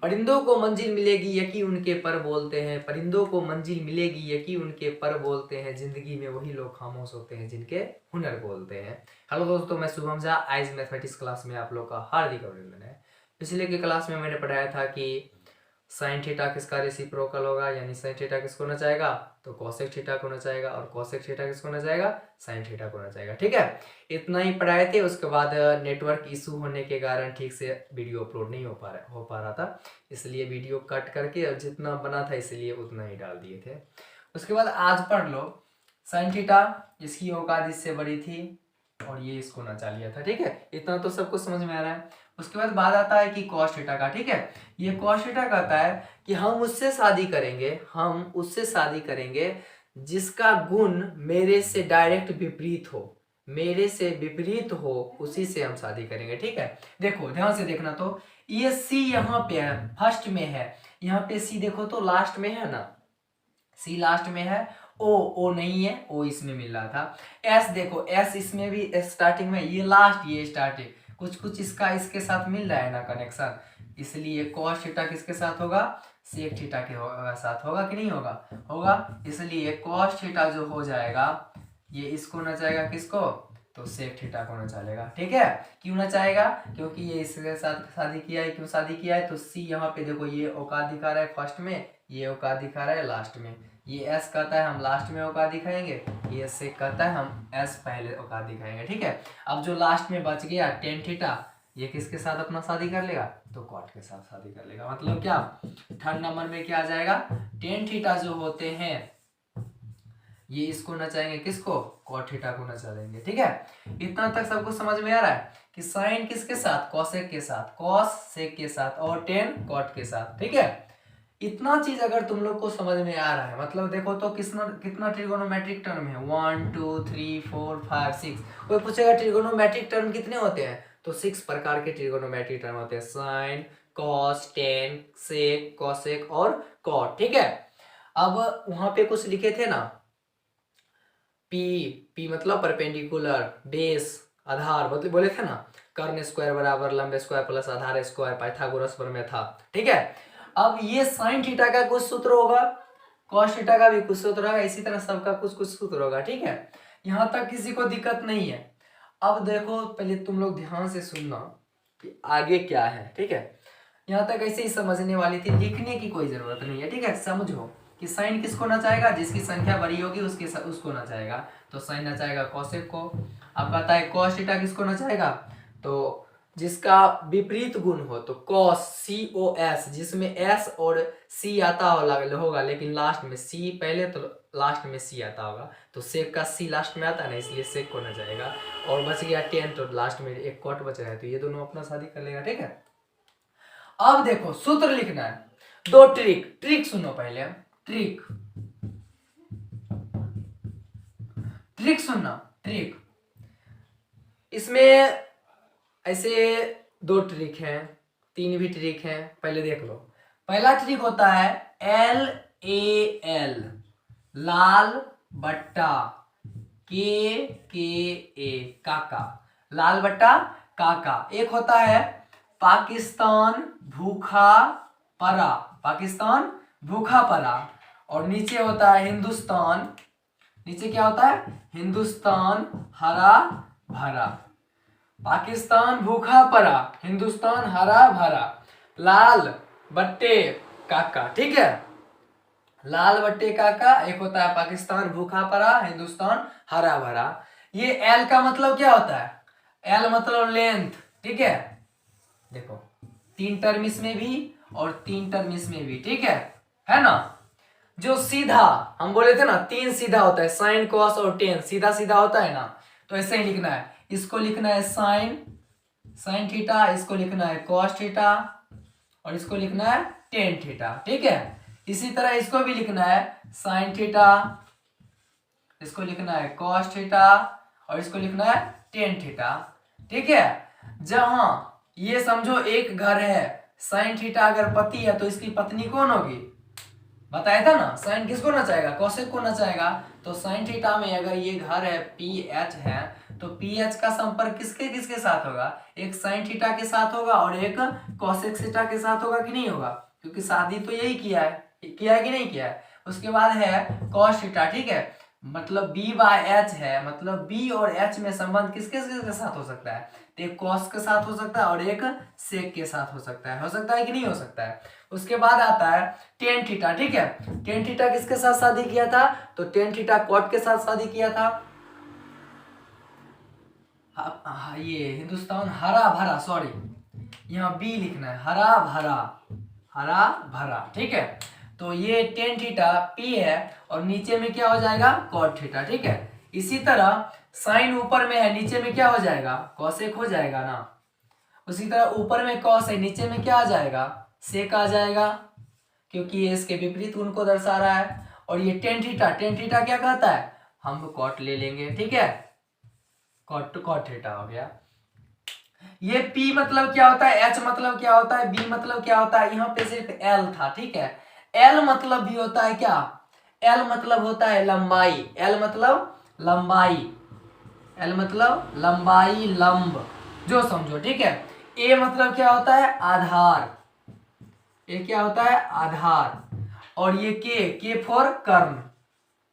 परिंदों को मंजिल मिलेगी यकी उनके पर बोलते हैं, परिंदों को मंजिल मिलेगी यकी उनके पर बोलते हैं, जिंदगी में वही लोग खामोश होते हैं जिनके हुनर बोलते हैं। हेलो दोस्तों, मैं Shubham Jha, eyes mathematics class में आप लोग का हार्दिक अभिनंदन है। पिछले की क्लास में मैंने पढ़ाया था कि साइन थीटा किसका रेसिप्रोकल होगा, यानी साइन थीटा किसको होना चाहेगा, तो कोसेक थीटा को होना चाहेगा, और कोसेक थीटा किसको होना चाहेगा, साइन थीटा को होना चाहेगा। ठीक है, इतना ही पढ़ाए थे। उसके बाद नेटवर्क इशू होने के कारण ठीक से वीडियो अपलोड नहीं हो पा रहा था, इसलिए वीडियो कट करके और जितना बना था इसलिए उतना ही डाल दिए थे। उसके बाद आज पढ़ लो साइन थीटा, इसकी औकात इससे बड़ी थी और ये इसको नचा लिया था। ठीक है, इतना तो सबको समझ में आ रहा है। उसके बाद बात आता है कि कॉस थीटा का। ठीक है, ये कॉस थीटा कहता है कि हम उससे शादी करेंगे, हम उससे शादी करेंगे जिसका गुण मेरे से डायरेक्ट विपरीत हो, मेरे से विपरीत हो, उसी से हम शादी करेंगे। ठीक है, देखो ध्यान से देखना, तो ये सी यहाँ पे है, फर्स्ट में है, यहाँ पे सी देखो तो लास्ट में है ना, सी लास्ट में है, ओ नहीं है, ओ इसमें मिल रहा था। एस देखो, एस इसमें भी स्टार्टिंग में, ये लास्ट ये स्टार्टिंग, कुछ कुछ इसका इसके साथ मिल रहा है ना कनेक्शन, इसलिए कॉस थीटा किसके साथ होगा, सेक थीटा के साथ होगा कि नहीं होगा, होगा। इसलिए कॉस थीटा जो हो जाएगा ये इसको ना चाहेगा किसको, तो सेक थीटा को ना चलेगा। ठीक है, क्यों ना चाहेगा, क्योंकि ये इसके साथ शादी किया है। क्यों शादी किया है, तो सी यहाँ पे देखो ये औकात दिखा रहा है फर्स्ट में, ये औकात दिखा रहा है लास्ट में, ये एस कहता है हम लास्ट में औकात दिखाएंगे, ये से कहता है हम एस पहले औकात दिखाएंगे। ठीक है, अब जो लास्ट में बच गया टेन थीटा, ये किसके साथ अपना शादी कर लेगा, तो कॉट के साथ शादी कर लेगा। मतलब क्या, थर्ड नंबर में क्या आ जाएगा, टेन थीटा जो होते हैं ये इसको नचाएंगे किसको, कॉट थीटा को नचा देंगे। ठीक है, इतना तक सबको समझ में आ रहा है कि साइन किसके साथ, कॉसेक के साथ, कॉस सेक के साथ, और टेन कॉट के साथ। ठीक है, इतना चीज अगर तुम लोग को समझ में आ रहा है, मतलब देखो तो कितना कितना ट्रिगोनोमेट्रिक टर्म है, 1 2 3 4 5 6। कोई पूछेगा ट्रिगोनोमेट्रिक टर्म कितने होते हैं, तो 6 प्रकार के ट्रिगोनोमेट्रिक टर्म होते हैं, साइन, कॉस, टेन, सेक, कॉसेक और कॉट। ठीक है, अब वहां पे कुछ लिखे थे ना, पी मतलब परपेंडिकुलर, बेस आधार, मतलब बोले थे ना, कर्ण स्क्वायर बराबर लंबे स्क्वायर प्लस आधार स्क्वायर, पाइथागोरस प्रमेय था। ठीक है, अब ये साइन थीटा का कुछ सूत्र होगा, कॉस थीटा का भी कुछ सूत्र होगा, इसी तरह सबका कुछ कुछ सूत्र होगा। ठीक है, यहां तक किसी को दिक्कत नहीं है। अब देखो पहले तुम लोग ध्यान से सुनना कि आगे क्या है। ठीक है, यहाँ तक ऐसे ही समझने वाली थी, लिखने की कोई जरूरत नहीं है। ठीक है, समझो कि साइन किसको नचाएगा, जिसकी संख्या बड़ी होगी उसको नचाएगा, तो साइन नचाएगा कॉसेक को। अब कहता है कॉस थीटा किसको नचाएगा, तो जिसका विपरीत गुण हो, तो कॉस, सी ओ एस, जिसमें एस और सी आता होगा लेकिन लास्ट में सी पहले तो लास्ट में सी आता होगा, तो सेक का सी लास्ट में आता है ना, इसलिए सेक को नचाएगा। और बच गया टेन, तो लास्ट में एक कॉट बच रहा है, तो ये दोनों अपना शादी कर लेगा। ठीक है, अब देखो सूत्र लिखना है, दो ट्रिक सुनो पहले, ट्रिक सुनना, ट्रिक इसमें ऐसे दो ट्रिक हैं, तीन भी ट्रिक हैं, पहले देख लो। पहला ट्रिक होता है LAL, लाल बट्टा KA, काका, लाल बट्टा काका। एक होता है पाकिस्तान भूखा पड़ा, पाकिस्तान भूखा पड़ा, और नीचे होता है हिंदुस्तान, नीचे क्या होता है, हिंदुस्तान हरा भरा। पाकिस्तान भूखा पड़ा, हिंदुस्तान हरा भरा, लाल बट्टे काका। ठीक है, लाल बट्टे काका, एक होता है पाकिस्तान भूखा पड़ा, हिंदुस्तान हरा भरा। ये एल का मतलब क्या होता है, एल मतलब लेंथ। ठीक है, देखो 3 टर्म इसमें भी और 3 टर्म इसमें भी। ठीक है ना, जो सीधा हम बोले थे ना 3 सीधा होता है, साइन कॉस और टेन सीधा सीधा होता है ना, तो ऐसे ही लिखना है, इसको लिखना है साइन थीटा, इसको लिखना है कॉस थीटा, और इसको लिखना है टेन थीटा। ठीक है, इसी तरह इसको भी लिखना है साइन थीटा, इसको लिखना है कॉस थीटा, और इसको लिखना है टेन थीटा। ठीक है, जहां ये समझो एक घर है, साइन थीटा अगर पति है तो इसकी पत्नी कौन होगी, बताया था ना, साइन किसको नचाएगा, कॉसेक को नचाएगा। तो साइन थीटा में अगर ये घर है PH है, तो पी एच का संपर्क किसके किसके साथ होगा, एक साइन थीटा के साथ होगा और एक कोसेक थीटा के साथ होगा कि नहीं होगा, क्योंकि शादी तो यही किया है कि नहीं किया है। उसके बाद है कॉस थीटा, ठीक है, मतलब b बाय एच है, मतलब b और h में संबंध किसके किसके साथ हो सकता है, तो एक कॉस के साथ हो सकता है और एक सेक के साथ हो सकता है कि नहीं हो सकता है। उसके बाद आता है टेन थीटा, ठीक है, टेन थीटा किसके साथ शादी किया था, तो टेन थीटा कॉट के साथ शादी किया था। ये हिंदुस्तान हरा भरा, सॉरी यहाँ बी लिखना है, हरा भरा, ठीक है। तो ये टेन थीटा पी है और नीचे में क्या हो जाएगा, कॉट थीटा, ठीक है। इसी तरह साइन ऊपर में है, नीचे में क्या हो जाएगा, कॉसेक हो जाएगा ना। उसी तरह ऊपर में कॉस है, नीचे में क्या आ जाएगा, सेक आ जाएगा, क्योंकि ये इसके विपरीत उनको दर्शा रहा है। और ये टेन थीटा क्या कहता है, हम कॉट ले लेंगे, ठीक है, कॉट थीटा हो गया। ये P मतलब क्या होता है, H मतलब क्या होता है, B मतलब क्या होता है, यहाँ पे सिर्फ L था, ठीक है। L मतलब भी होता है क्या, L मतलब होता है लंबाई, L मतलब लंबाई, लंब, जो समझो, ठीक है। A मतलब क्या होता है, आधार, ये क्या होता है, आधार। और ये K फॉर कर्ण,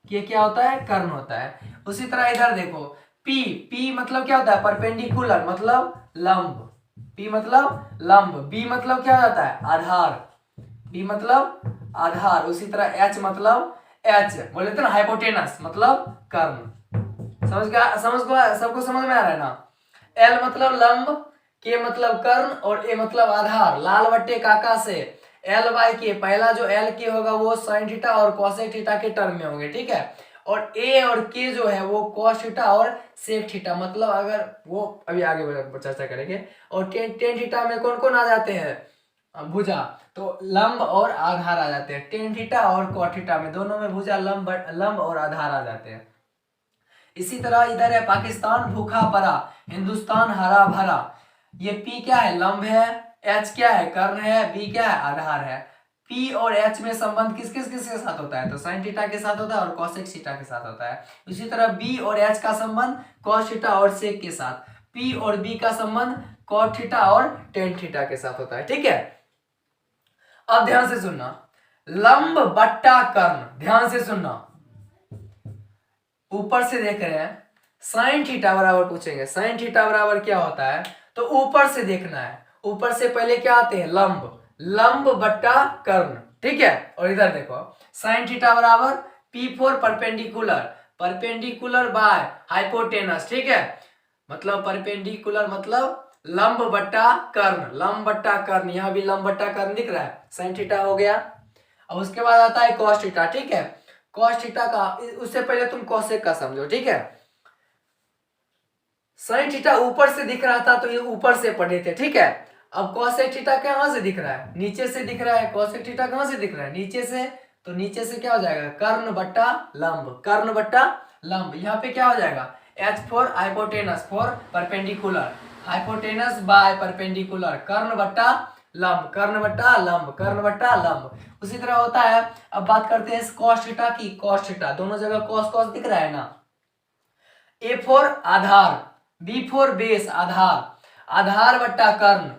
K क्या होता है, कर्ण होता है। उसी तरह इधर देखो P मतलब क्या होता है, परपेंडिकुलर मतलब लंब, P मतलब लंब, B मतलब क्या होता है, आधार, B मतलब आधार। उसी तरह H मतलब बोले थे ना हाइपोटेनस मतलब कर्ण। सबको समझ में आ रहा है ना। L मतलब लंब, K मतलब कर्ण और A मतलब आधार। लाल बट्टे काका से L बाई के, पहला जो L के होगा वो साइन थीटा और कोसेक थीटा के टर्म में होंगे, ठीक है। और A और K जो है वो कॉस थीटा और सेक थीटा, मतलब अगर वो अभी आगे चर्चा करेंगे। और टेन थीटा में कौन कौन आ जाते हैं, भुजा, तो लंब और आधार आ जाते हैं। टेन थीटा और कॉट थीटा में दोनों में भुजा लंब और आधार आ जाते हैं। इसी तरह इधर है पाकिस्तान भूखा पड़ा, हिंदुस्तान हरा भरा। ये P क्या है, लंब है, H क्या है, कर्ण है, B क्या है, आधार है। P और H में संबंध किस किस किसके साथ होता है, तो साइन थीटा के साथ होता है और कोसेक थीटा के साथ होता है। इसी तरह B और H का संबंध कॉस थीटा और सेक के साथ, P और B का संबंध कॉट थीटा और टेन थीटा के साथ होता है, ठीक है। अब ध्यान से सुनना, लंब बट्टा कर्ण, ध्यान से सुनना, ऊपर से देख रहे हैं साइन थीटा बराबर पूछेंगे, साइन थीटा बराबर क्या होता है, तो ऊपर से देखना है। ऊपर से पहले क्या आते हैं, लंब बट्टा कर्ण, ठीक है। और इधर देखो साइन थीटा बराबर P for perpendicular by hypotenuse, ठीक है, मतलब परपेंडिकुलर मतलब लंब बट्टा कर्ण, यहाँ भी लंब बट्टा कर्ण दिख रहा है, साइन थीटा हो गया। अब उसके बाद आता है कॉस थीटा, ठीक है। कॉस थीटा का, उससे पहले तुम कोसेक का समझो, ठीक है। साइन थीटा ऊपर से दिख रहा था तो ये ऊपर से पढ़े थे, ठीक है। अब कोसेक थीटा कहां से दिख रहा है, नीचे से दिख रहा है। कोसेक थीटा कहां से दिख रहा है, नीचे से, तो नीचे से क्या हो जाएगा, कर्ण बट्टा लंब। यहाँ पे क्या हो जाएगा, H for hypotenuse for perpendicular, hypotenuse by perpendicular, कर्ण बट्टा लंब। उसी तरह होता है। अब बात करते हैं कॉस थीटा की, कॉस थीटा दोनों जगह कॉस दिख रहा है ना। A फॉर आधार, B फॉर बेस, आधार बट्टा कर्ण,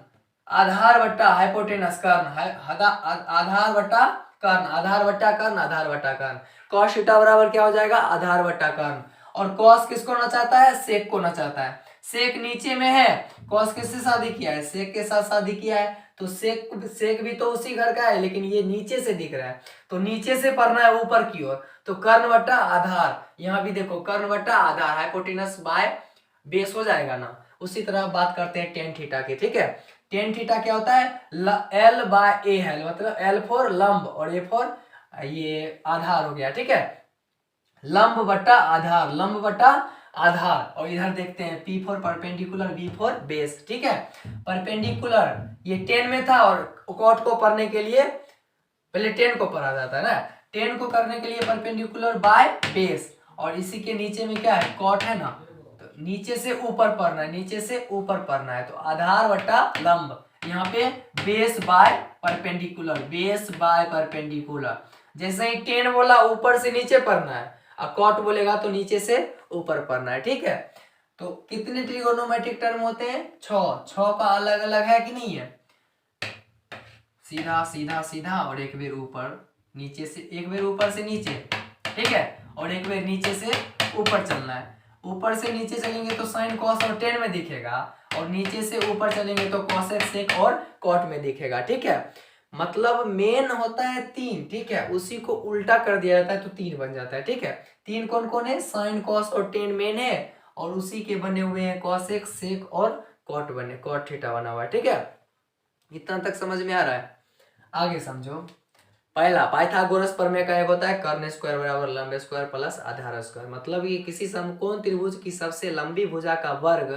आधार बट्टा हाइपोटेनस कर्ण, आधार बट्टा कर्ण। कॉस थीटा बराबर क्या हो जाएगा, आधार बट्टा कर्ण। और कॉस किसको ना चाहता है, सेक को ना चाहता है। सेक नीचे में है, कॉस किससे शादी किया है, सेक के साथ शादी किया है, तो सेक भी तो उसी घर का है, लेकिन ये नीचे से दिख रहा है, तो नीचे से पढ़ना है ऊपर की ओर, तो कर्ण बट्टा आधार। यहाँ भी देखो कर्ण बट्टा आधार, हाइपोटेनस बाय बेस हो जाएगा ना। उसी तरह बात करते हैं टेन थीटा की, ठीक है। टेन थीटा क्या होता है, L बाय ए है, मतलब L फॉर लंब और A फॉर ये आधार हो गया, ठीक है। लंब बट्टा आधार। और इधर देखते हैं P for perpendicular, B for base, ठीक है। परपेंडिकुलर ये 10 में था और कॉट को पढ़ने के लिए पहले 10 को पढ़ा जाता है ना, 10 को करने के लिए परपेंडिकुलर बाय बेस। और इसी के नीचे में क्या है, कॉट है ना, तो नीचे से ऊपर पढ़ना है, तो आधार बट्टा लंब। यहाँ पे बेस बाय परपेंडिकुलर, जैसे ही 10 बोला ऊपर से नीचे पढ़ना है, और कॉट बोलेगा तो नीचे से ऊपर पढ़ना है, ठीक है। तो कितने ट्रिगोनोमेट्रिक टर्म होते हैं? 6। 6 का अलग अलग है कि नहीं है? सीधा सीधा सीधा और एक बेर ऊपर नीचे से, एक बेर ऊपर से नीचे, ठीक है, और एक बेर नीचे से ऊपर चलना है। ऊपर से नीचे चलेंगे तो साइन कॉस और टेन में दिखेगा, और नीचे से ऊपर चलेंगे तो कॉसेक सेक और कॉट में दिखेगा, ठीक है। मतलब मेन होता है 3, ठीक है, उसी को उल्टा कर दिया जाता है तो 3 बन जाता है, ठीक है। 3 कौन कौन है? साइन कॉस और टेन मेन है, और उसी के बने हुए हैं कॉसेक सेक और कॉट बने, कॉट थीटा बना हुआ है, ठीक है। इतना तक समझ में आ रहा है? आगे समझो। पहला पाइथागोरस प्रमेय का एक होता है कर्ण स्क्वायर बराबर लंब स्क्वायर प्लस आधार स्क्वायर। मतलब ये किसी समकोण त्रिभुज की सबसे लंबी भुजा का वर्ग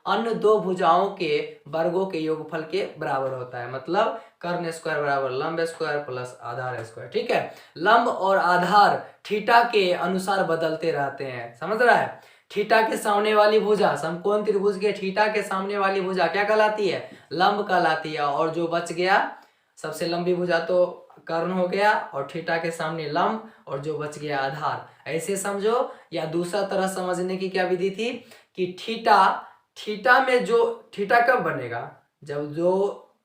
अन्य दो भुजाओं के वर्गों के योगफल के बराबर होता है। मतलब कर्ण स्क्वायर बराबर लंब स्क्वायर प्लस आधार स्क्वायर, ठीक है। लंब और आधार थीटा के अनुसार बदलते रहते हैं, समझ रहा है। थीटा के सामने वाली भुजा, समकोण त्रिभुज के थीटा के सामने वाली भुजा क्या कहलाती है? लंब कहलाती है। और जो बच गया सबसे लंबी भुजा तो कर्ण हो गया, और थीटा के सामने लंब, और जो बच गया आधार। ऐसे समझो। या दूसरा तरह समझने की क्या विधि थी कि थीटा में जो थीटा कब बनेगा? जब जो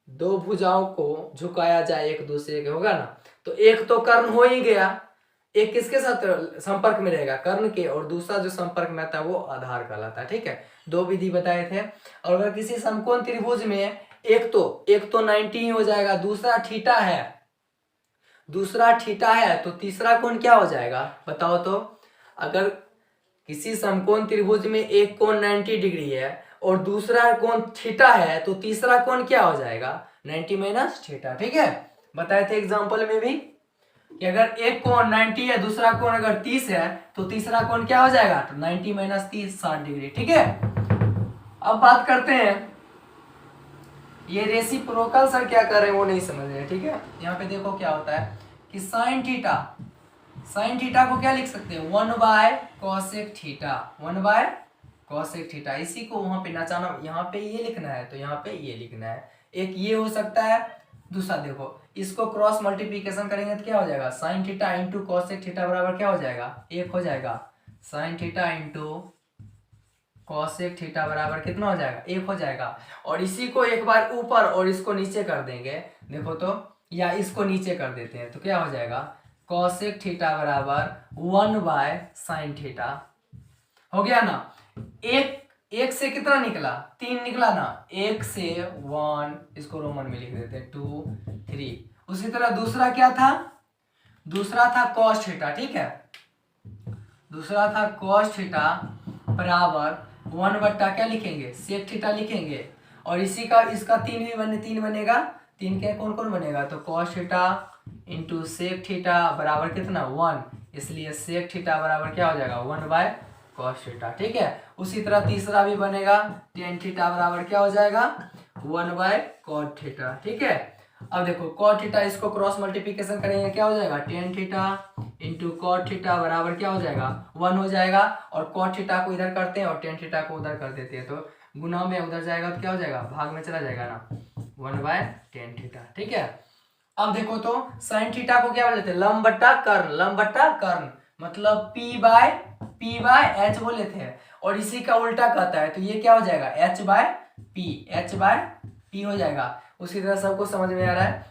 दो भुजाओं को झुकाया जाए एक दूसरे के, होगा ना, तो एक तो कर्ण हो ही गया, एक किसके साथ संपर्क में रहेगा? कर्ण के, और दूसरा जो संपर्क में आता है वो आधार कहलाता है, ठीक है। 2 विधि बताए थे। और अगर किसी समकोण त्रिभुज में एक तो 90 ही हो जाएगा, दूसरा थीटा है तो तीसरा कोण क्या हो जाएगा? बताओ तो। अगर किसी समकोण त्रिभुज में एक कोण 90 डिग्री है और दूसरा कोण थीटा है तो तीसरा कोण क्या हो जाएगा? 90 माइनस थीटा, ठीक है। बताए थे एग्जांपल में भी कि अगर एक कोण 90 है, दूसरा कोण अगर 30 है तो तीसरा कोण क्या हो जाएगा? तो 90 माइनस 30 60 डिग्री, ठीक है। अब बात करते हैं, ये रेसिप्रोकल सर क्या कर रहे हैं वो नहीं समझ रहे, ठीक है। यहाँ पे देखो क्या होता है कि साइन थीटा को क्या लिख सकते हैं? 1 bye cosec theta, 1 bye cosec theta. इसी को वहां पे नचाना, यहाँ पे ये लिखना है तो यहाँ पे ये लिखना है। एक ये हो सकता है, दूसरा देखो इसको क्रॉस मल्टीप्लीकेशन करेंगे तो क्या हो जाएगा? Sine theta into cosec theta बराबर क्या हो जाएगा? 1 हो जाएगा। Sine theta into cosec theta बराबर कितना हो जाएगा? 1 हो जाएगा। और इसी को एक बार ऊपर और इसको नीचे कर देंगे, देखो तो, या इसको नीचे कर देते हैं तो क्या हो जाएगा? कॉसेक थीटा बराबर 1 बाय साइन थीटा। हो गया ना। एक से कितना निकला? 3 निकला ना। 1 से 1, इसको रोमन में लिख देते हैं 2 3। उसी तरह दूसरा क्या था? दूसरा था कॉस थीटा, ठीक है। दूसरा था कॉस थीटा बराबर 1 बट्टा क्या लिखेंगे? सेक थीटा लिखेंगे। और इसी का इसका 3 बनेगा। 3 के कौन कौन बनेगा? तो cos theta into sec theta बराबर कितना? 1। इसलिए सेक थीटा बराबर क्या हो जाएगा? 1 बाय कॉस थीटा, ठीक है। उसी तरह तीसरा भी बनेगा, टेन थीटा बराबर क्या हो जाएगा? 1 बाय कॉट थीटा, ठीक है। अब देखो कॉट थीटा, इसको क्रॉस मल्टीप्लीकेशन करेंगे क्या हो जाएगा? Tan theta into cot theta बराबर क्या हो जाएगा? 1 हो जाएगा। और कॉट थीटा को इधर करते हैं और टेन थीटा को उधर कर देते हैं, तो गुना में उधर जाएगा तो क्या हो जाएगा? भाग में चला जाएगा ना, 1 बाय टेन थीटा, ठीक है। अब देखो तो साइन थीटा को क्या बोलते हैं? लंब बट्टा कर्ण, मतलब P बाय एच बोले थे। और इसी का उल्टा कहता है तो ये क्या हो जाएगा? H बाय P हो जाएगा। उसी तरह सबको समझ में आ रहा है?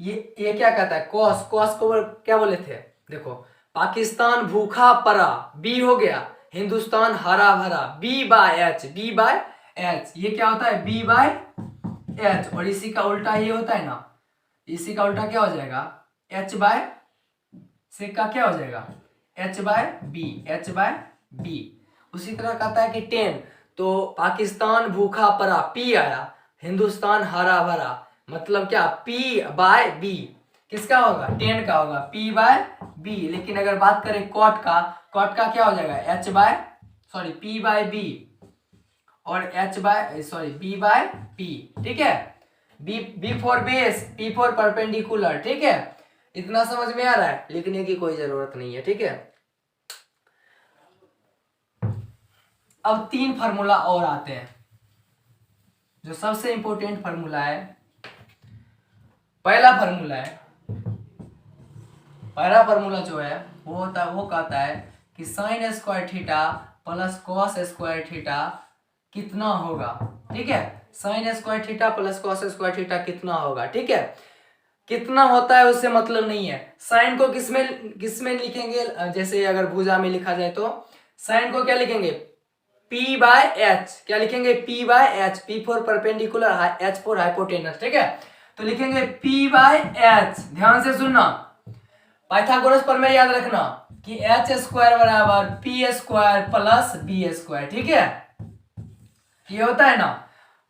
ये क्या कहता है? कॉस को क्या बोले थे? देखो, पाकिस्तान भूखा पड़ा, B हो गया। हिंदुस्तान हरा भरा, B बाय एच। ये क्या होता है? B by H. और इसी का उल्टा ये होता है ना, इसी का उल्टा क्या हो जाएगा? H बाय सेक का क्या हो जाएगा? H by B. उसी तरह कहता है कि 10, तो पाकिस्तान भूखा पड़ा, P आया। हिंदुस्तान हरा भरा, मतलब क्या? P by B. किसका होगा? 10 का होगा, P बाय बी। लेकिन अगर बात करें कॉट का क्या हो जाएगा? P बाय बी और B बाय P, ठीक है। B for base, P for perpendicular, ठीक है। इतना समझ में आ रहा है? लिखने की कोई जरूरत नहीं है, ठीक है। अब 3 फार्मूला और आते हैं, जो सबसे इंपॉर्टेंट फार्मूला है। पहला फार्मूला जो है वो कहता है कि sign square theta plus cos square theta कितना होगा, ठीक है। Sign square theta plus cos square theta कितना होगा, ठीक है। कितना होता है उससे मतलब नहीं है। साइन को किसमें लिखेंगे, जैसे अगर भुजा में लिखा जाए तो साइन को क्या लिखेंगे, P बाय एच, क्या लिखेंगे P by H, P for perpendicular, H for hypotenuse, ठीक है। तो लिखेंगे P बाय एच, ध्यान से सुनना, पाइथागोरस प्रमेय याद रखना कि एच स्क्वायर बराबर P square plus B square, ठीक है, ये होता है ना।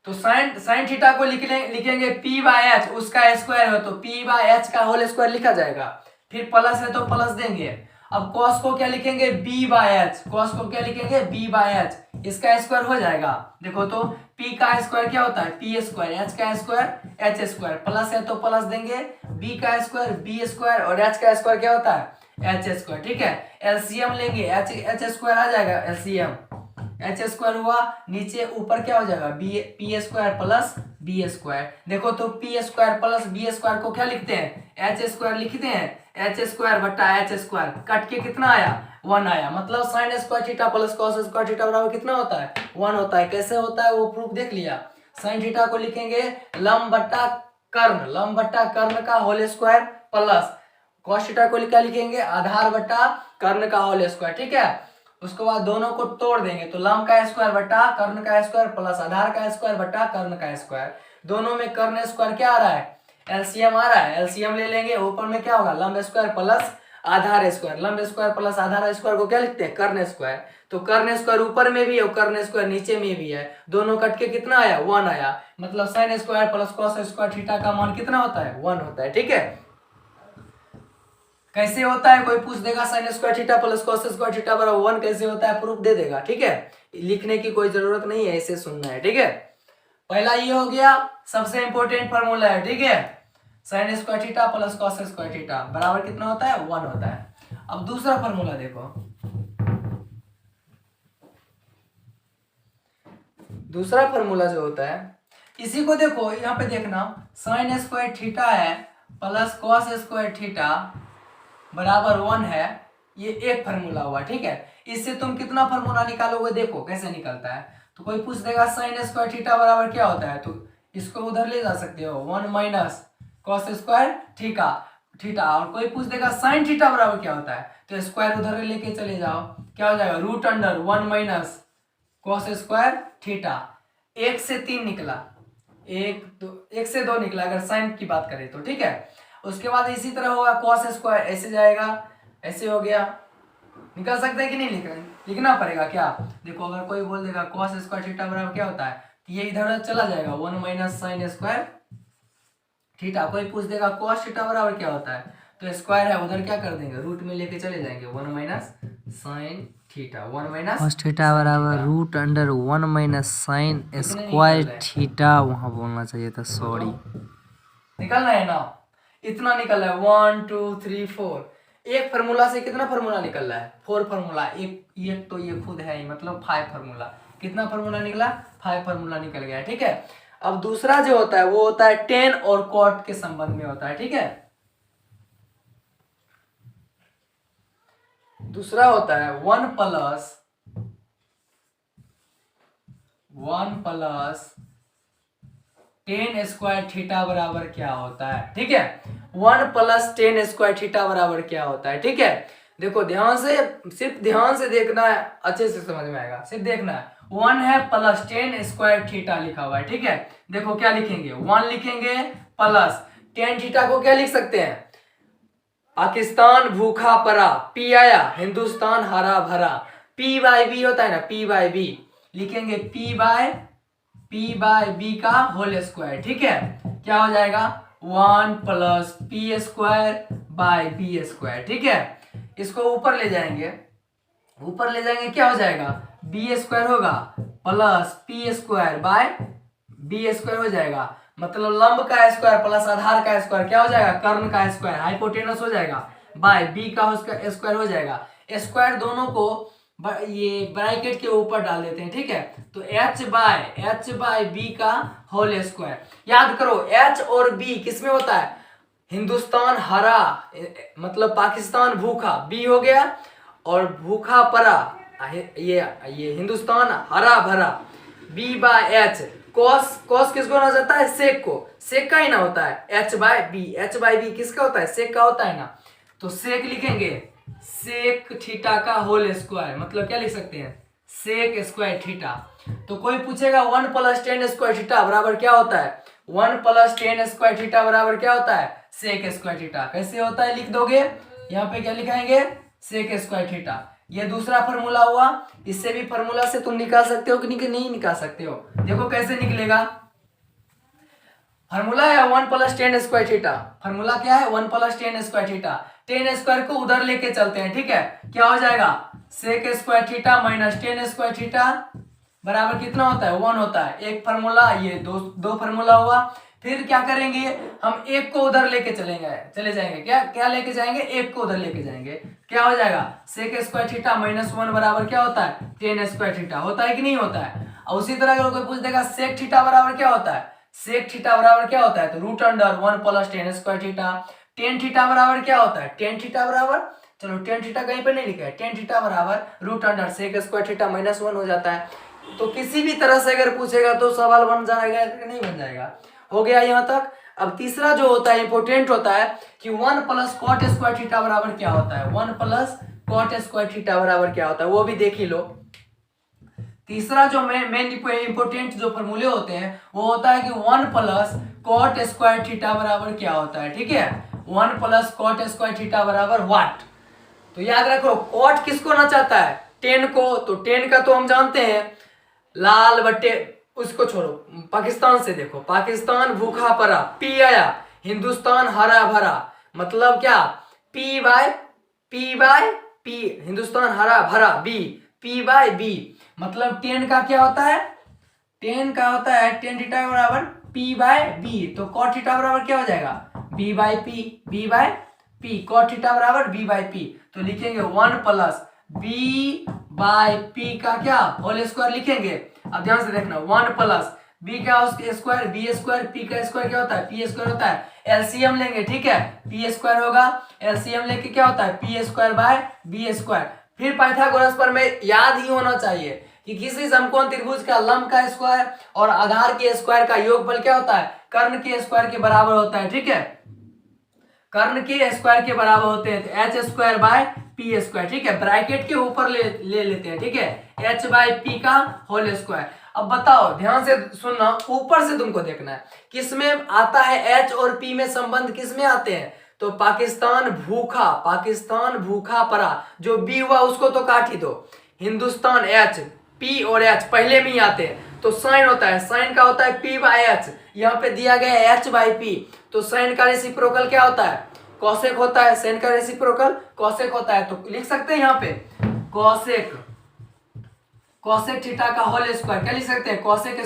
तो साइन थीटा को लिखेंगे P बाय एच, उसका स्क्वायर हो तो P बाय एच का होल स्क्वायर लिखा जाएगा, फिर प्लस है तो प्लस देंगे। अब कॉस को क्या लिखेंगे B बाय एच, कॉस को क्या लिखेंगे B बाय एच, इसका स्क्वायर हो जाएगा। देखो तो P का स्क्वायर क्या होता है P स्क्वायर, H का स्क्वायर H स्क्वायर, प्लस है तो प्लस देंगे, B का स्क्वायर B स्क्वायर और H का स्क्वायर क्या होता है H स्क्वायर, ठीक है। एलसीएम लेंगे, H स्क्वायर आ जाएगा, एलसीएम एच स्क्वायर हुआ, नीचे ऊपर क्या हो जाएगा P square plus B square. देखो तो P square plus B square को क्या लिखते हैं एच स्क्वायर लिखते हैं, एच स्क्वायर बट्टा एच स्क्वायर, कट के कितना आया 1 आया, मतलब sine square theta plus cos square theta बराबर कितना होता है 1 होता है। कैसे होता है वो प्रूफ देख लिया। साइन थीटा को लिखेंगे लंब बट्टा कर्ण, लंब बट्टा कर्ण का whole square plus cos theta को क्या लिखेंगे आधार बट्टा कर्ण का होल स्क्वायर, ठीक है। उसके बाद दोनों को तोड़ देंगे तो लंब का स्क्वायर बट्टा कर्ण का स्क्वायर प्लस आधार का स्क्वायर बट्टा कर्ण का स्क्वायर, दोनों में कर्ण स्क्वायर क्या आ रहा है एलसीएम आ रहा है, एलसीएम ले लेंगे, ऊपर में क्या होगा लंब स्क्वायर प्लस आधार स्क्वायर, लंब स्क्वायर प्लस आधार स्क्वायर को क्या लिखते हैं कर्ण स्क्वायर। तो कर्ण स्क्वायर ऊपर में भी है और कर्ण स्क्वायर नीचे में भी है, दोनों कट के कितना आया 1 आया, मतलब sine square plus cos square theta का मान कितना होता है 1 होता है, ठीक है। कैसे होता है, कोई पूछ देगा sign square theta plus cos square theta बराबर 1 कैसे होता है, प्रूफ दे देगा, ठीक है। लिखने की कोई जरूरत नहीं है, ऐसे सुनना है, ठीक है। पहला ये हो गया, सबसे इंपॉर्टेंट फार्मूला है, ठीक है। Sign square theta plus cos square theta बराबर कितना होता है 1 होता है। अब दूसरा फार्मूला देखो, दूसरा फार्मूला जो होता है इसी को देखो, यहाँ पे देखना साइन स्क्वायर थीटा है प्लस कॉस स्क्वायर थीटा बराबर 1 है, ये एक फार्मूला हुआ, ठीक है। इससे तुम कितना फार्मूला निकालोगे देखो कैसे निकलता है। तो कोई पूछ देगा साइन स्क्वायर थीटा बराबर क्या होता है, तो इसको उधर ले जा सकते हो 1 minus cos square theta theta, और कोई पूछ देगा साइन थीटा बराबर क्या होता है तो स्क्वायर उधर लेके चले जाओ, क्या हो जाएगा root under 1 minus cos square theta, 1 से 3 निकला, 1 से 2 निकला अगर साइन की बात करें तो, ठीक है। उसके बाद इसी तरह होगा कॉस स्क्वायर, ऐसे जाएगा, ऐसे हो गया, निकल सकता है कि नहीं लिखना पड़ेगा क्या। देखो अगर कोई बोल देगा कॉस स्क्वायर थीटा बराबर क्या होता है तो ये इधर चला जाएगा 1 माइनस साइन स्क्वायर थीटा। कोई पूछ देगा कॉस थीटा बराबर क्या होता है तो स्क्वायर है उधर क्या कर देंगे रूट में लेके चले जाएंगे 1 minus sine theta, 1 minus cos theta बराबर root under 1 minus sine square theta, वहां बोलना चाहिए था, सॉरी। निकलना है ना, इतना निकल रहा है 1 2 3 4, एक फार्मूला से कितना फार्मूला निकल रहा है 4 फार्मूला, एक तो ये खुद है ही, मतलब 5 फार्मूला, कितना फार्मूला निकला 5 फार्मूला निकल गया, ठीक है। अब दूसरा जो होता है वो होता है टेन और कॉट के संबंध में होता है, ठीक है। दूसरा होता है 1 प्लस टेन स्क्वायर थीटा बराबर क्या होता है, ठीक है। 1 प्लस टेन स्क्वायर थीटा बराबर क्या होता है, ठीक है। देखो ध्यान से, सिर्फ ध्यान से देखना है, अच्छे से समझ में आएगा, सिर्फ देखना है। 1 है प्लस टेन स्क्वायर थीटा लिखा हुआ है, ठीक है। देखो क्या लिखेंगे 1 लिखेंगे प्लस टेन थीटा को क्या लिख सकते हैं पाकिस्तान भूखा पड़ा, पी आया हिंदुस्तान हरा भरा, पी बाय बी होता है ना, पी बाय बी लिखेंगे पी बाय बी का होल स्क्वायर, ठीक है। क्या हो जाएगा 1 plus P square by B square, ठीक है। इसको ऊपर ले जाएंगे, ऊपर ले जाएंगे क्या हो जाएगा बी स्क्वायर होगा plus P square by B square हो जाएगा, मतलब लंब का स्क्वायर प्लस आधार का स्क्वायर क्या हो जाएगा कर्ण का स्क्वायर हाइपोटेनस हो जाएगा बाय बी का स्क्वायर हो जाएगा। स्क्वायर दोनों को ये ब्रैकेट के ऊपर डाल देते हैं, ठीक है। तो h बाय बी का होल स्क्वायर, याद करो h और b किसमें होता है हिंदुस्तान हरा मतलब पाकिस्तान भूखा, बी हो गया, और भूखा पड़ा ये हिंदुस्तान हरा भरा, B by H, cos cos किसको ना जाता है, सेक को, सेक का ही ना होता है, H by B, H by B किसका होता है, सेक का होता है ना, तो सेक लिखेंगे सेक थीटा का होल स्क्वायर, मतलब क्या लिख सकते हैं, सेक स्क्वायर थीटा। तो कोई पूछेगा 1 + 10 स्क्वायर थीटा बराबर क्या होता है, 1 + 10 स्क्वायर थीटा बराबर क्या होता है, सेक स्क्वायर थीटा। कैसे होता है लिख दोगे, यहाँ पे क्या लिखाएंगे, सेक स्क्वायर थीटा। ये दूसरा फॉर्मूला हुआ, इससे भी फॉर्मूला से तुम निकाल सकते हो कि नहीं निकाल सकते हो, देखो कैसे निकलेगा। फॉर्मूला है 1 + 10 स्क्वायर थीटा, फॉर्मूला क्या है 1 + 10 स्क्वायर थीटा, 10 स्क्वायर को उधर लेके चलते हैं, ठीक है, क्या हो जाएगा, sec square theta minus 10 square theta बराबर कितना होता है, 1 होता है। एक फॉर्मूला, ये दो फॉर्मूला हुआ। फिर क्या करेंगे, हम एक को उधर लेके चले जाएंगे, क्या लेके जाएंगे, एक को उधर लेके जाएंगे, क्या हो जाएगा, सेक स्क्वायर थीटा -1 बराबर क्या होता है, 10 स्क्वायर थीटा, होता है कि नहीं होता है। और उसी तरह अगर कोई पूछ देगा सेक थीटा बराबर क्या होता है, सेक थीटा बराबर क्या होता है, तो √1 + 10 स्क्वायर थीटा। टेन थीटा बराबर क्या होता है, टेन थीटा बराबर, चलो टेन थीटा कहीं पे नहीं लिखा है, टेन थीटा बराबर √, सेक स्क्वायर थीटा -1 हो जाता है। तो किसी भी तरह से अगर पूछेगा तो सवाल बन जाएगा कि नहीं बन जाएगा। हो गया यहाँ तक। अब तीसरा जो होता है इंपोर्टेंट होता है कि 1 + cot स्क्वायर थीटा बराबर क्या होता है, 1 + cot स्क्वायर थीटा बराबर क्या होता है, वो भी देख ही लो। तीसरा जो मेन इंपोर्टेंट जो फॉर्मूले होते हैं वो होता है कि 1 + cot स्क्वायर थीटा बराबर क्या होता है, ठीक है, 1 + cot स्क्वायर थीटा बराबर व्हाट। तो याद रखो cot किसको ना चाहता है, 10 को, तो 10 का तो हम जानते हैं लाल बट्टे, उसको छोड़ो, पाकिस्तान से देखो, पाकिस्तान भूखा पड़ा, पी आया, हिंदुस्तान हरा भरा, मतलब क्या, पी बाय पी, हिंदुस्तान हरा भरा, बी, पी बाय बी, मतलब 10 का क्या होता है, 10 का होता है 10 थीटा बराबर पी बाय बी, तो cot थीटा बराबर क्या हो जाएगा, B by P, cot theta बराबर बी बाय पी। तो लिखेंगे 1 + बी बाय पी का क्या होल स्क्वायर लिखेंगे। अब ध्यान से देखना, 1 + बी का स्क्वायर, बी स्क्वायर, पी का स्क्वायर क्या होता है, पी स्क्वायर होता है, एलसीएम लेंगे, ठीक है, पी स्क्वायर होगा, एलसीएम लेके क्या होता है, P square by B square. फिर पाइथागोरस पर में याद ही होना चाहिए कि किसी समकोण त्रिभुज का लंब का स्क्वायर और आधार के स्क्वायर का योगफल क्या होता है, कर्ण के स्क्वायर के बराबर होता है, ठीक है, कर्ण के स्क्वायर के बराबर होते हैं, तो H square by P square, ठीक है, ब्रैकेट के ऊपर ले लेते हैं, ठीक है, एच बाय पी का होल स्क्वायर। अब बताओ ध्यान से सुनना, ऊपर से तुमको देखना है किसमें आता है एच और पी में संबंध किसमें आते हैं, तो पाकिस्तान भूखा पड़ा, जो बी हुआ उसको तो काट ही दो, हिंदुस्तान एच, पी और एच पहले में ही आते हैं, तो साइन होता है, साइन का होता है पी बाय एच, यहाँ पे दिया गया है एच बाय पी, तो साइन का रेसिप्रोकल क्या होता है, कॉसेक होता है, साइन का रेसिप्रोकल कॉसेक होता है, तो लिख सकते हैं यहाँ पे कॉसेक थीटा का होल स्क्वायर, क्या लिख सकते हैं, कॉसेक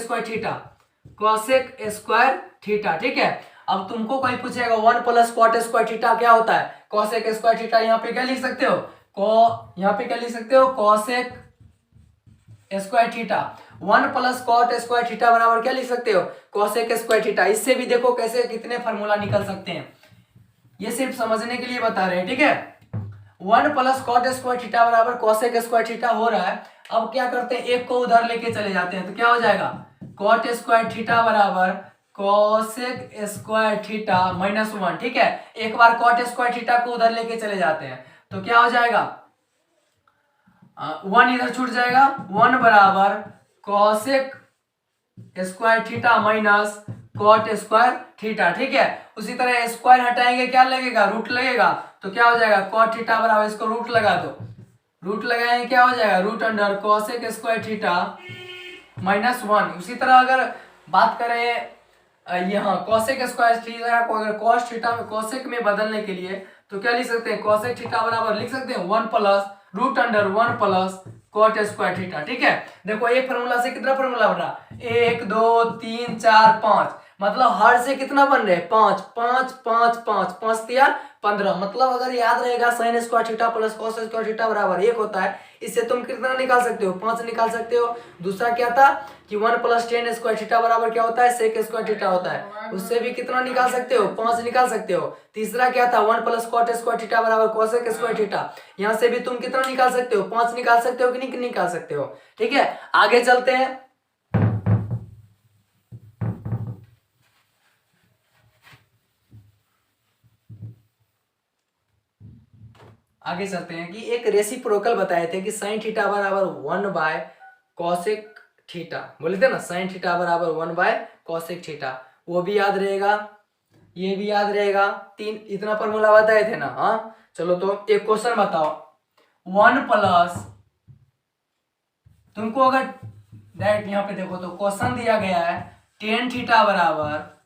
स्क्वायर थीटा, ठीक है। अब तुमको कोई पूछेगा 1 + cot स्क्वायर थीटा क्या होता है, कॉसेक स्क्वायर थीटा, यहाँ पे क्या लिख सकते हो, यहाँ पे क्या लिख सकते हो, cosec square theta, 1 + cot square theta बराबर क्या लिख सकते हो, कॉसेक स्क्वायर थीटा। इससे भी देखो कैसे कितने फार्मूला निकल सकते हैं, ये सिर्फ समझने के लिए बता रहे हैं, ठीक है। 1 + cot स्क्वायर थीटा बराबर कॉसेक स्क्वायर थीटा हो रहा है। अब क्या करते हैं, एक को उधर लेके चले जाते हैं, तो क्या हो जाएगा, cot स्क्वायर थीटा बराबर कॉसेक स्क्वायर थीटा -1, ठीक है, एक बार cot स्क्वायर थीटा को उधर लेके चले जाते हैं, तो क्या हो जाएगा, 1 इधर छूट जाएगा, 1 बराबर cosec square theta minus cot square theta, ठीक है। उसी तरह स्क्वायर हटाएंगे क्या लगेगा, रूट लगेगा, तो क्या हो जाएगा, cot थीटा बराबर, इसको रूट लगा दो, रूट लगाएंगे क्या हो जाएगा, √, cosec स्क्वायर थीटा -1। उसी तरह अगर बात करें यहाँ cosec स्क्वायर थीटा को अगर cos थीटा में cosec में बदलने के लिए, तो क्या लिख सकते हैं, cosec थीटा बराबर लिख सकते हैं 1 + √1 + cot स्क्वायर थीटा, ठीक है। देखो एक फॉर्मूला से कितना फॉर्मूला बना, 1 2 3 4 5, मतलब हर से कितना बन रहे हैं 5 5 5 5 5 दिया 15। मतलब अगर याद रहेगा sign square theta plus cos square theta बराबर 1 होता है। इससे तुम कितना निकाल सकते हो 5 निकाल सकते हो। दूसरा क्या था कि 1 प्लस टेन स्क्वायर थीटा बराबर क्या होता है सेक स्क्वायर थीटा होता है, उससे भी कितना निकाल सकते हो 5 निकाल सकते हो। तीसरा क्या था 1 प्लस कॉट स्क्वायर थीटा बराबर कोसेक स्क्वायर थीटा, यहाँ से भी तुम कितना निकाल सकते हो 5 निकाल सकते हो कि नहीं निकाल सकते हो। ठीक है आगे चलते हैं। आगे चलते हैं कि एक रेसिप्रोकल बताए थे कि साइन थीटा बराबर 1 बाय कॉसेक थीटा, बोले थे ना साइन थीटा बराबर 1 बाय कॉसेक थीटा, वो भी याद रहेगा ये भी याद रहेगा। तीन इतना फॉर्मूला बताए थे ना। हाँ चलो तो एक क्वेश्चन बताओ 1 प्लस, तुमको अगर डायरेक्ट यहाँ पे देखो तो क्वेश्चन दिया गया है टेन थीटा बराबर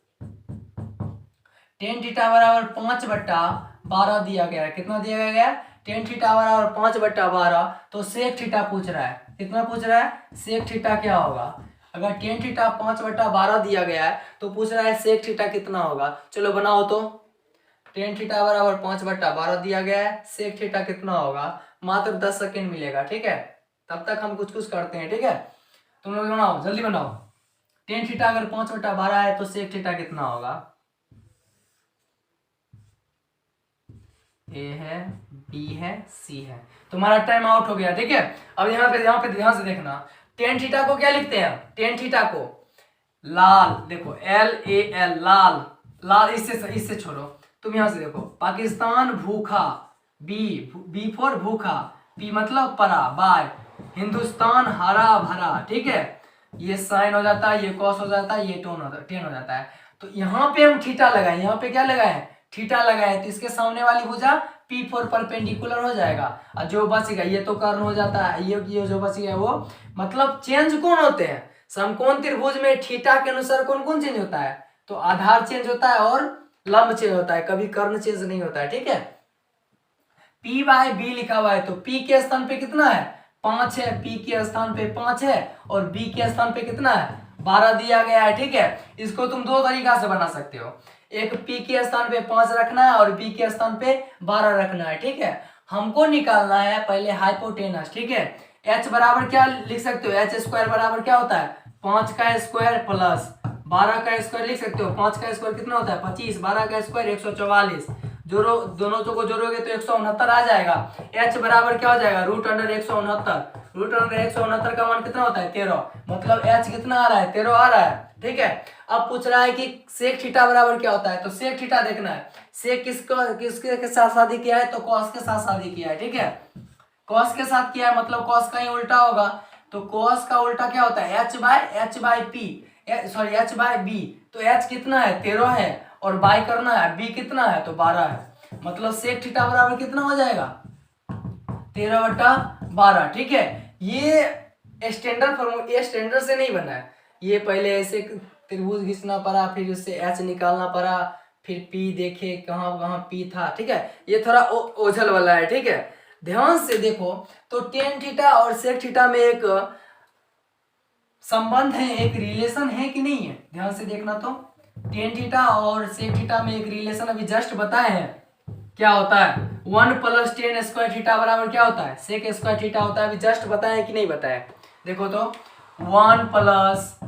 5/12 दिया गया है। कितना दिया गया है टेन थीटा बराबर 5/12। तो सेक थीटा पूछ रहा है, कितना पूछ रहा है सेक थीटा क्या होगा। अगर टेन थीटा 5/12 दिया गया है तो पूछ रहा है सेक थीटा कितना होगा। चलो बनाओ तो टेन थीटा बराबर 5/12 दिया गया है, सेक थीटा कितना होगा। मात्र 10 सेकेंड मिलेगा। ठीक है तब तक हम कुछ कुछ करते हैं। ठीक है तुम लोग बनाओ जल्दी बनाओ। टेन थीटा अगर 5/12 है तो सेक थीटा कितना होगा। ए है बी है सी है। तुम्हारा टाइम आउट हो गया। ठीक है अब यहाँ पे ध्यान से देखना। टेन थीटा को क्या लिखते हैं टेन थीटा को लाल, देखो LAL लाल, लाल इससे छोड़ो। तुम यहाँ से देखो पाकिस्तान भूखा, बी फॉर भूखा, पी मतलब परा, बाय हिंदुस्तान हरा भरा। ठीक है ये साइन हो जाता है, ये कॉस हो जाता है, ये टेन हो जाता है। तो यहाँ पे हम थीटा लगाए, यहाँ पे क्या लगाए थीटा लगाए, तो इसके सामने वाली भुजा P4 परपेंडिकुलर हो जाएगा और जो बचेगा ये तो कर्ण हो जाता है, ये जो बच गया वो मतलब चेंज कौन होते हैं समकोण त्रिभुज में थीटा के अनुसार कौन कौन चेंज होता है। तो आधार चेंज होता है और लंब चेंज होता है, कभी कर्ण चेंज नहीं होता है। ठीक है P/B लिखा हुआ है तो P के स्थान पे कितना है 5 है, P के स्थान पे 5 है और B के स्थान पे कितना है 12 दिया गया है। ठीक है इसको तुम दो तरीका से बना सकते हो, एक P के स्थान पे 5 रखना है और B के स्थान पे 12 रखना है। ठीक है हमको निकालना है पहले हाइपोटेनस। ठीक है H बराबर क्या लिख सकते हो H स्क्वायर बराबर क्या होता है 5 का स्क्वायर प्लस 12 का स्क्वायर लिख सकते हो। 5 का स्क्वायर कितना होता है 25, 12 का स्क्वायर 144, जोड़ो दोनों को जोड़ोगे तो 169 आ जाएगा। H बराबर क्या हो जाएगा √169, √169 का मान कितना होता है 13, मतलब H कितना आ रहा है 13 आ रहा है। ठीक है अब पूछ रहा है कि सेक थीटा बराबर क्या होता है, तो सेक थीटा देखना है सेक किसके साथ शादी किया है तो कॉस के साथ शादी किया है। ठीक है कॉस के साथ किया है मतलब कॉस का ही उल्टा होगा, तो कॉस का उल्टा क्या होता है H/P, सॉरी H/B। तो H कितना है 13 है और बाय करना है B कितना है तो 12 है, मतलब सेक थीटा बराबर कितना हो जाएगा 13/12। ठीक है ये स्टैंडर्ड फॉर्मूला, ये स्टैंडर्ड से नहीं बना है, ये पहले ऐसे त्रिभुज घिसना पड़ा, फिर उससे H निकालना पड़ा, फिर P देखे कहाँ कहाँ P था। ठीक है ये थोड़ा ओझल वाला है। ठीक है ध्यान से देखो तो टेन थीटा और सेक थीटा में एक संबंध है, एक रिलेशन है कि नहीं है, ध्यान से देखना। तो टेन थीटा और सेक थीटा में एक रिलेशन अभी जस्ट बताए हैं क्या होता है 1 प्लस टेन स्क्वायर थीटा बराबर क्या होता है सेक स्क्वायर थीटा होता है, अभी जस्ट बताया कि नहीं बताया। देखो तो 1 प्लस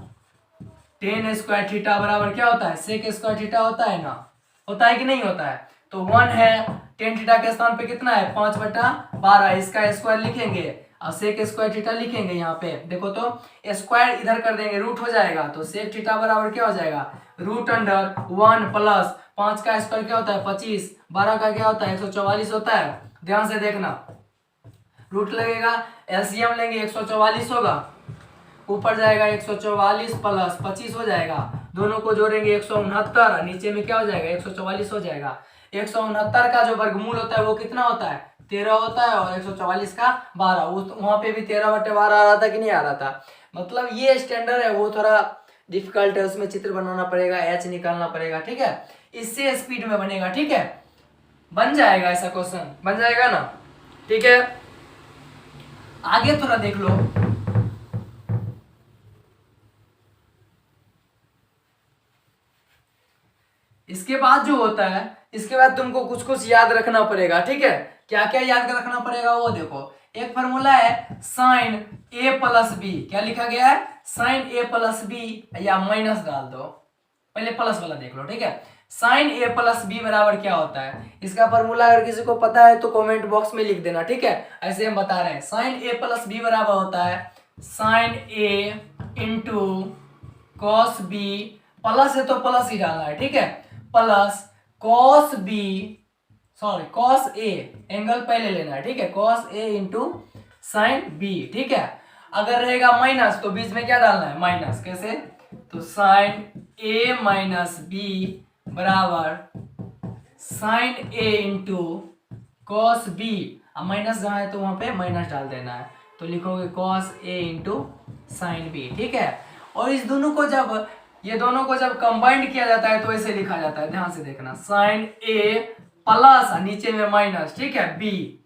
टेन स्क्वायर थीटा बराबर क्या होता है सेक स्क्वायर थीटा होता है ना, होता है कि नहीं होता है। तो 1 है टेन थीटा के स्थान पे कितना है 5/12, इसका स्क्वायर लिखेंगे और सेक स्क्वायर थीटा लिखेंगे। यहाँ पे देखो तो स्क्वायर इधर कर देंगे रूट हो जाएगा, तो सेक थीटा बराबर क्या हो जाएगा √1 प्लस 5 का स्क्वायर क्या होता है 25, 12 का क्या होता है 144 होता है। ध्यान से देखना रूट लगेगा एलसीएम लेंगे 144 होगा, ऊपर जाएगा 144 प्लस 25 हो जाएगा, दोनों को जोड़ेंगे 169, नीचे में क्या हो जाएगा 144 हो जाएगा। 169 का जो वर्गमूल होता है वो कितना होता है 13 होता है और 144 का 12, वहां पे भी 13/12 आ रहा था कि नहीं आ रहा था। मतलब ये स्टैंडर्ड है, वो थोड़ा डिफिकल्ट है, उसमें चित्र बनाना पड़ेगा H निकालना पड़ेगा। ठीक है इससे स्पीड में बनेगा। ठीक है बन जाएगा, ऐसा क्वेश्चन बन जाएगा ना। ठीक है आगे थोड़ा देख लो इसके बाद जो होता है, इसके बाद तुमको कुछ कुछ याद रखना पड़ेगा, ठीक है। क्या क्या याद रखना पड़ेगा वो देखो। एक फार्मूला है साइन ए प्लस बी, क्या लिखा गया है, साइन ए प्लस बी, या माइनस डाल दो, पहले प्लस वाला देख लो, ठीक है। साइन ए प्लस बी बराबर क्या होता है, इसका फार्मूला अगर किसी को पता है तो कमेंट बॉक्स में लिख देना, ठीक है। ऐसे हम बता रहे हैं, साइन ए प्लस बी बराबर होता है sine A into cos B, plus है तो प्लस ही डालना है, ठीक है, plus cos B, sorry cos A, angle पहले लेना है, ठीक है, cos A into sine B, ठीक है। अगर रहेगा माइनस तो बीच में क्या डालना है, माइनस, कैसे, तो साइन ए माइनस बी बराबर sine A into cos B, अब माइनस जहां है तो वहां पे माइनस डाल देना है, तो लिखोगे cos A into sine B, ठीक है। और इस दोनों को जब, ये दोनों को जब कंबाइंड किया जाता है तो ऐसे लिखा जाता है, ध्यान से देखना, साइन ए प्लस नीचे में माइनस, ठीक है, बी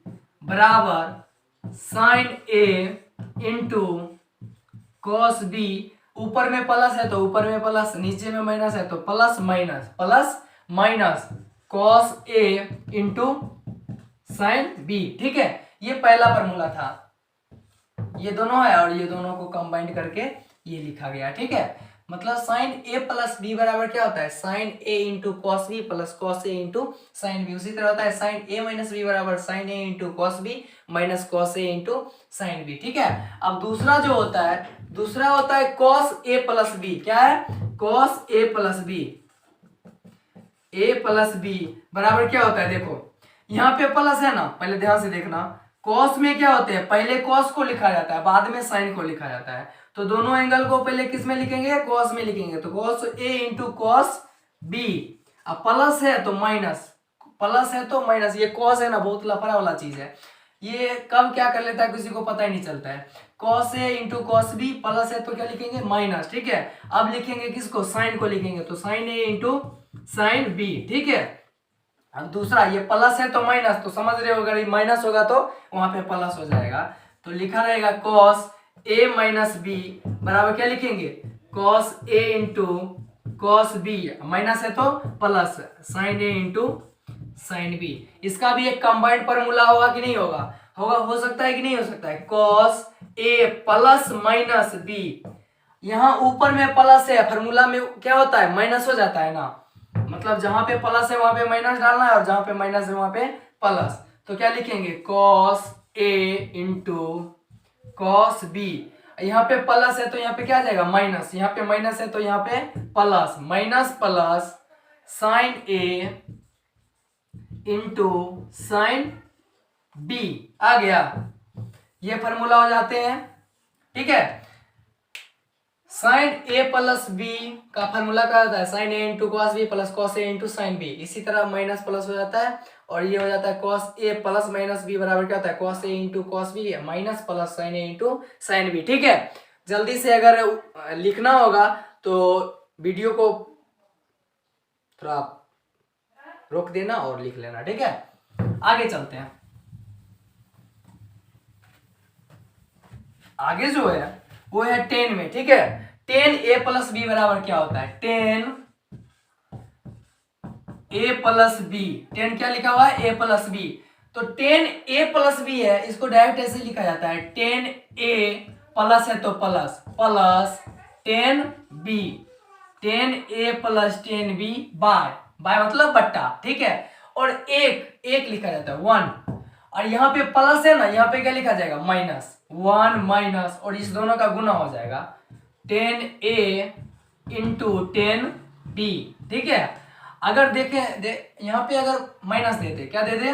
बराबर sine A into cos B, ऊपर में प्लस है तो ऊपर में प्लस, नीचे में माइनस है तो plus minus cos A into sine B, ठीक है। ये पहला फार्मूला था, ये दोनों है और ये दोनों को कंबाइंड करके ये लिखा गया, ठीक है। मतलब साइन ए प्लस बी बराबर क्या होता है, sine A into cos B plus cos A into sine B. उसी तरह होता है साइन ए माइनस बी बराबर sine A into cos B minus cos A into sine B, ठीक है। अब दूसरा जो होता है, दूसरा होता है कॉस ए प्लस बी, क्या है, cos A plus B, A plus B बराबर क्या होता है, देखो यहाँ पे प्लस है ना, पहले ध्यान से देखना, कॉस में क्या होते हैं, पहले कॉस को लिखा जाता है बाद में साइन को लिखा जाता है, तो दोनों एंगल को पहले किस में लिखेंगे, कॉस में लिखेंगे, तो cos A into cos B, अब प्लस है तो माइनस, प्लस है तो माइनस, ये कॉस है ना बहुत लफड़ा वाला चीज है, ये कब क्या कर लेता है किसी को पता ही नहीं चलता है। Cos A into cos B, plus है तो क्या लिखेंगे, माइनस, ठीक है। अब लिखेंगे किसको, साइन को लिखेंगे, तो sign A into sine B, ठीक है। अब दूसरा, ये प्लस है तो माइनस, तो समझ रहे हो, अगर ये माइनस होगा तो वहां पे प्लस हो जाएगा, तो लिखा रहेगा कॉस ए माइनस बी बराबर क्या लिखेंगे, cos A into cos B, minus है तो plus sine A into sine B. इसका भी एक कंबाइंड फार्मूला होगा कि नहीं होगा, होगा, हो सकता है कि नहीं हो सकता है, cos A plus minus B, यहाँ ऊपर में प्लस है, फार्मूला में क्या होता है, माइनस हो जाता है ना, मतलब जहां पे प्लस है वहां पे माइनस डालना है और जहां पे माइनस है वहां पे प्लस, तो क्या लिखेंगे, cos A into cos B, यहाँ पे प्लस है तो यहाँ पे क्या आ जाएगा, माइनस, यहाँ पे माइनस है तो यहाँ पे plus, minus plus sine A into sine B, आ गया, ये फार्मूला हो जाते हैं, ठीक है। साइन ए प्लस बी का फार्मूला क्या होता है, sine A into cos B plus cos A into sine B, इसी तरह माइनस प्लस हो जाता है और ये हो जाता है cos A plus minus B बराबर क्या होता है, cos A into cos B minus plus sine A into sine B, ठीक है। जल्दी से अगर लिखना होगा तो वीडियो को थोड़ा रोक देना और लिख लेना, ठीक है। आगे चलते हैं, आगे जो है वो है 10 में, ठीक है। 10 ए प्लस बी बराबर क्या होता है, 10 ए प्लस बी, 10 क्या लिखा हुआ है, ए प्लस बी, तो 10 ए प्लस बी है, इसको डायरेक्ट ऐसे लिखा जाता है, 10 ए प्लस है तो प्लस प्लस 10 बी, 10 ए प्लस 10 बी बाय, बाय मतलब बट्टा, ठीक है। और एक लिखा जाता है 1, और यहाँ पे प्लस है ना, यहाँ पे क्या लिखा जाएगा, माइनस, 1 माइनस, और इस दोनों का गुना हो जाएगा 10 ए इंटू 10 बी, ठीक है। अगर देखें यहाँ पे अगर माइनस देते, क्या दे दे,